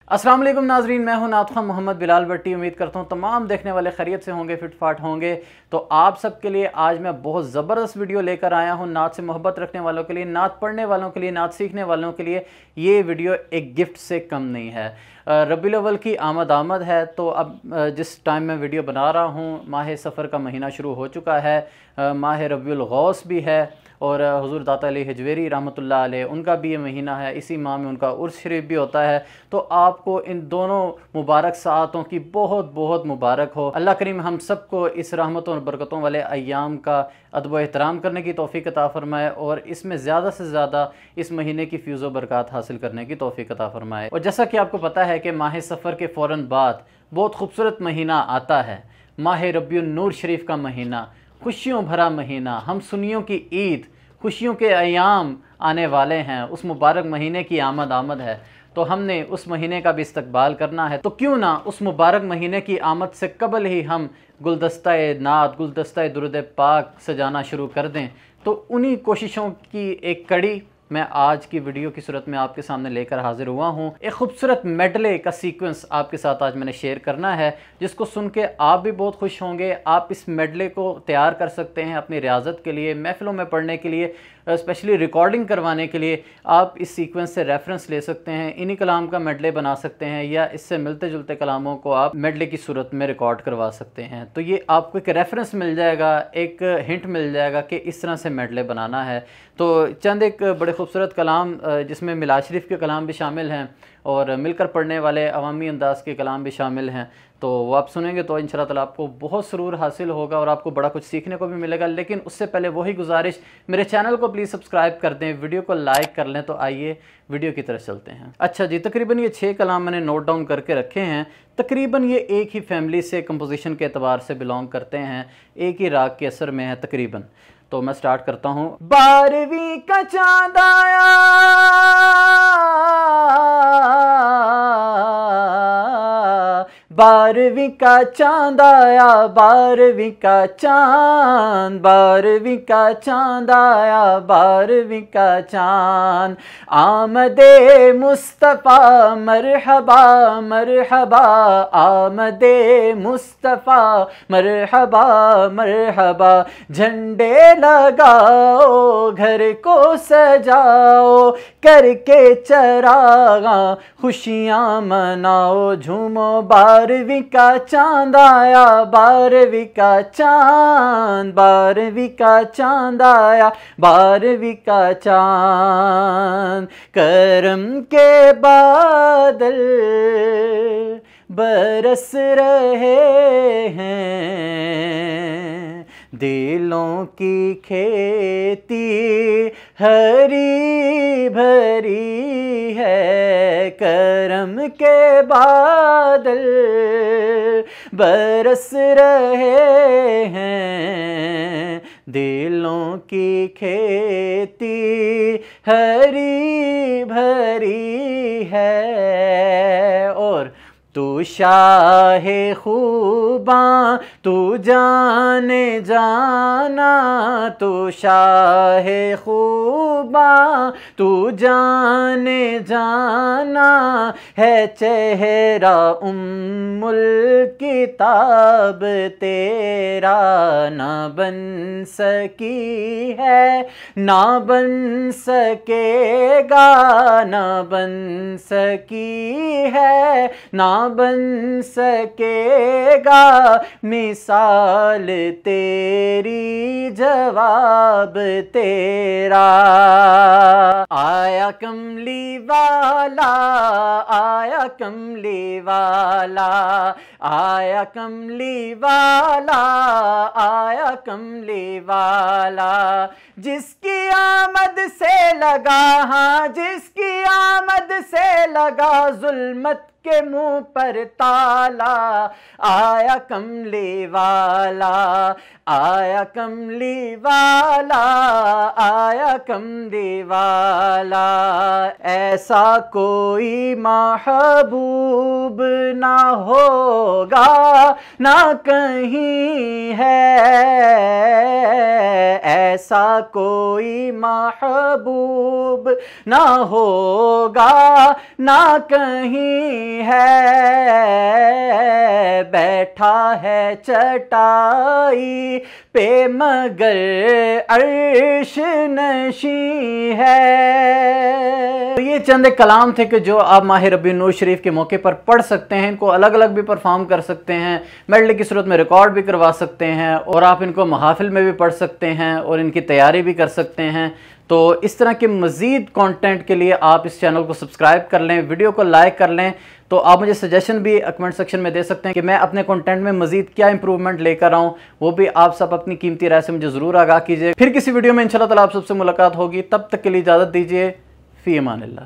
अस्सलाम वालेकुम नाजरीन, मैं हूं नात खान मोहम्मद बिलाल भट्टी। उम्मीद करता हूं तमाम देखने वाले खैरियत से होंगे, फिटफाट होंगे। तो आप सबके लिए आज मैं बहुत ज़बरदस्त वीडियो लेकर आया हूं। नात से मोहब्बत रखने वालों के लिए, नात पढ़ने वालों के लिए, नात सीखने वालों के लिए ये वीडियो एक गिफ्ट से कम नहीं है। रबीउल अव्वल की आमद है, तो अब जिस टाइम मैं वीडियो बना रहा हूँ माह सफ़र का महीना शुरू हो चुका है। माह रबीउल गौस भी है और हुज़ूर दाता अली हजवेरी रहमतुल्लाह अलैह उनका भी ये महीना है। इसी माह में उनका उर्स शरीफ भी होता है। तो आपको इन दोनों मुबारक सातों की बहुत बहुत मुबारक हो। अल्लाह करीम हम सबको इस रहमतों और बरकतों वाले अय्याम का अदब एहतराम करने की तौफ़ीक़ अता फ़रमाए और इसमें ज़्यादा से ज़्यादा इस महीने की फ़्यूज़ व बरक़ात हासिल करने की तौफ़ीक़ अता फ़रमाए। और जैसा कि आपको पता है कि माह सफ़र के फ़ौरन बाद बहुत खूबसूरत महीना आता है, माह रबीउन नूर शरीफ का महीना, खुशियों भरा महीना, हम सुन्नियों की ईद, खुशियों के अयाम आने वाले हैं। उस मुबारक महीने की आमद है, तो हमने उस महीने का भी इस्तकबाल करना है। तो क्यों ना उस मुबारक महीने की आमद से कबल ही हम गुलदस्ता-ए नात, गुलदस्ता-ए दुरूद पाक सजाना शुरू कर दें। तो उन्हीं कोशिशों की एक कड़ी मैं आज की वीडियो की सूरत में आपके सामने लेकर हाजिर हुआ हूँ। एक खूबसूरत मेडले का सीक्वेंस आपके साथ आज मैंने शेयर करना है, जिसको सुन के आप भी बहुत खुश होंगे। आप इस मेडले को तैयार कर सकते हैं अपनी रियाजत के लिए, महफिलों में पढ़ने के लिए, स्पेशली रिकॉर्डिंग करवाने के लिए आप इस सीक्वेंस से रेफरेंस ले सकते हैं। इन्हीं कलाम का मेडले बना सकते हैं या इससे मिलते जुलते कलामों को आप मेडले की सूरत में रिकॉर्ड करवा सकते हैं। तो ये आपको एक रेफरेंस मिल जाएगा, एक हिंट मिल जाएगा कि इस तरह से मेडले बनाना है। तो चंद एक बड़े खूबसूरत कलाम जिसमें मिलाद शरीफ के कलाम भी शामिल हैं और मिलकर पढ़ने वाले अवामी अंदाज के कलाम भी शामिल हैं। तो वो आप सुनेंगे तो इंशाअल्लाह ताला आपको बहुत सुरूर हासिल होगा और आपको बड़ा कुछ सीखने को भी मिलेगा। लेकिन उससे पहले वही गुजारिश, मेरे चैनल को प्लीज़ सब्सक्राइब कर दें, वीडियो को लाइक कर लें। तो आइए वीडियो की तरफ चलते हैं। अच्छा जी, तकरीबन ये 6 कलाम मैंने नोट डाउन करके रखे हैं। तकरीबन ये एक ही फैमिली से कंपोजिशन के एतबार से बिलोंग करते हैं, एक ही राग के असर में है तकरीबन। तो मैं स्टार्ट करता हूँ। 12वीं का चांद आया, 12वीं का चांद आया, 12वीं का चांद, 12वीं का चांद आया, 12वीं का चांद। आमदे मुस्तफ़ा मरहबा मरहबा, आमदे मुस्तफ़ा मरहबा मरहबा। झंडे लगाओ घर को सजाओ, करके चरागा खुशियाँ मनाओ, झूमो 12वीं का चांद आया, 12वीं का चांद, 12वीं का चांद आया, 12वीं का चांद। करम के बादल बरस रहे हैं, दिलों की खेती हरी भरी है। करम के बादल बरस रहे हैं, दिलों की खेती हरी भरी है। और तू शाहे खूबां तू जाने जाना, तू शाहे खूबां तू जाने जाना, है चेहरा उम्मुल किताब तेरा, ना बन सकी है ना बन सकेगा, ना बन सकी है ना बन सकेगा, मिसाल तेरी जवाब तेरा। आया कमली वाला, आया कमली वाला, आया कमली वाला, आया कमली वाला। जिसकी आमद से लगा, हाँ जिसकी आमद से लगा जुल्मत के मुंह पर ताला, आया कमली वाला, आया कमली वाला, आया कमली वाला। ऐसा कोई महबूब ना होगा ना कहीं है, ऐसा कोई महबूब ना होगा ना कहीं है, बैठा है चटाई पे मगर अर्श नशी है। तो ये चंद कलाम थे कि जो आप माह रबीउन नूर शरीफ के मौके पर पढ़ सकते हैं। इनको अलग अलग भी परफॉर्म कर सकते हैं, मेडले की सूरत में रिकॉर्ड भी करवा सकते हैं, और आप इनको महाफिल में भी पढ़ सकते हैं और इनकी तैयारी भी कर सकते हैं। तो इस तरह के मज़ीद कंटेंट के लिए आप इस चैनल को सब्सक्राइब कर लें, वीडियो को लाइक कर लें। तो आप मुझे सजेशन भी कमेंट सेक्शन में दे सकते हैं कि मैं अपने कंटेंट में मज़ीद क्या इंप्रूवमेंट लेकर आऊँ। वो भी आप सब अपनी कीमती राय से मुझे ज़रूर आगाह कीजिए। फिर किसी वीडियो में इंशाल्लाह ताला आप सबसे मुलाकात होगी। तब तक के लिए इजाज़त दीजिए। फ़ी अमानिल्लाह।